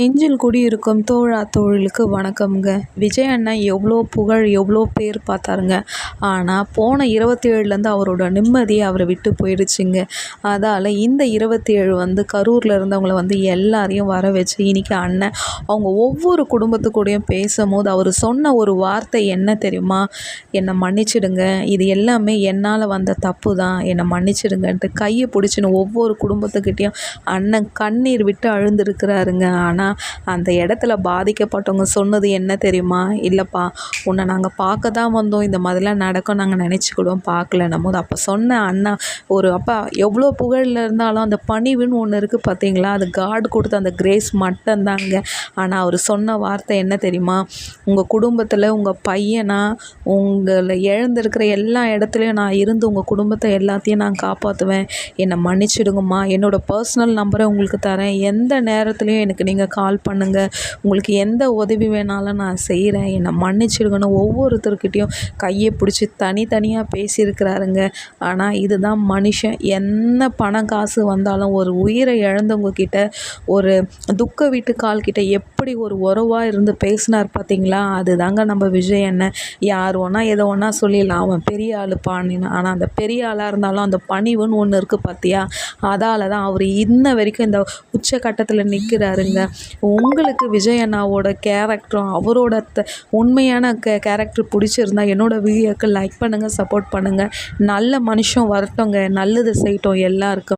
நெஞ்சில் குடியிருக்கும் தோழா தோழிகளுக்கு வணக்கம்ங்க. விஜய் அண்ணன் எவ்வளோ புகழ் எவ்வளோ பேர் பார்த்தாருங்க. ஆனால் போன 27லேருந்து அவரோட நிம்மதியை அவரை விட்டு போயிடுச்சுங்க. அதால் இந்த 27 கரூரில் இருந்தவங்கள எல்லாரையும் வர வச்சு இன்றைக்கி அண்ணன் அவங்க ஒவ்வொரு குடும்பத்துக்கூடையும் பேசும்போது அவர் சொன்ன ஒரு வார்த்தை என்ன தெரியுமா? என்னை மன்னிச்சிடுங்க, இது எல்லாமே என்னால் வந்த தப்பு தான், என்னை மன்னிச்சிடுங்கன்ட்டு கையை பிடிச்சின்னு ஒவ்வொரு குடும்பத்துக்கிட்டேயும் அண்ணன் கண்ணீர் விட்டு அழுந்திருக்கிறாருங்க. ஆனால் அந்த இடத்துல பாதிக்கப்பட்டவங்க சொன்னது என்ன தெரியுமா? இல்லைப்பா, உன்னை நாங்கள் பார்க்க தான் வந்தோம், இந்த மாதிரிலாம் நடக்கும் நாங்கள் நினச்சிக்கூடும் பார்க்கலன்னும் போது அப்போ சொன்ன அண்ணா அப்பா எவ்வளோ புகழில் இருந்தாலும் அந்த பணிவுன்னு ஒன்று இருக்குது பார்த்தீங்களா? அது காட் கொடுத்த அந்த கிரேஸ் மட்டும்தாங்க. ஆனால் அவர் சொன்ன வார்த்தை என்ன தெரியுமா? உங்கள் குடும்பத்தில் உங்கள் பையனா உங்களை இழந்திருக்கிற எல்லா இடத்துலையும் நான் இருந்து உங்கள் குடும்பத்தை எல்லாத்தையும் நான் காப்பாற்றுவேன், என்னை மன்னிச்சிடுங்கம்மா, என்னோடய பர்சனல் நம்பரை உங்களுக்கு தரேன், எந்த நேரத்துலையும் எனக்கு நீங்கள் கால் பண்ணுங்கள், உங்களுக்கு எந்த உதவி வேணாலும் நான் செய்கிறேன், என்னை மன்னிச்சிடுங்கன்னு ஒவ்வொருத்தர்கிட்டையும் கையை பிடிச்சி தனித்தனியாக பேசியிருக்கிறாருங்க. ஆனால் இதுதான் மனுஷன். என்ன பணம் காசு வந்தாலும் ஒரு உயிரை இழந்தவங்க கிட்ட ஒரு துக்க வீட்டு கால்கிட்ட எப்படி ஒரு உறவாக இருந்து பேசினார் பார்த்தீங்களா? அதுதாங்க நம்ம விஜய் அண்ணன். யார் ஒன்றா எதை ஒன்றா சொல்லிடலாம், அவன் பெரிய ஆள் பாணின்னு. ஆனால் அந்த பெரிய ஆளாக இருந்தாலும் அந்த பணிவுன்னு ஒன்று இருக்குது பார்த்தியா? அதால் தான் அவர் இன்ன வரைக்கும் இந்த உச்சக்கட்டத்தில் நிற்கிறாருங்க. உங்களுக்கு விஜய் அண்ணாவோட கேரக்டரும் அவரோட உண்மையான கேரக்டர் பிடிச்சிருந்தா என்னோடய வீடியோக்கு லைக் பண்ணுங்கள், சப்போர்ட் பண்ணுங்கள். நல்ல மனுஷன் வரட்டுங்க, நல்லது செய்யட்டும் எல்லாருக்கும்.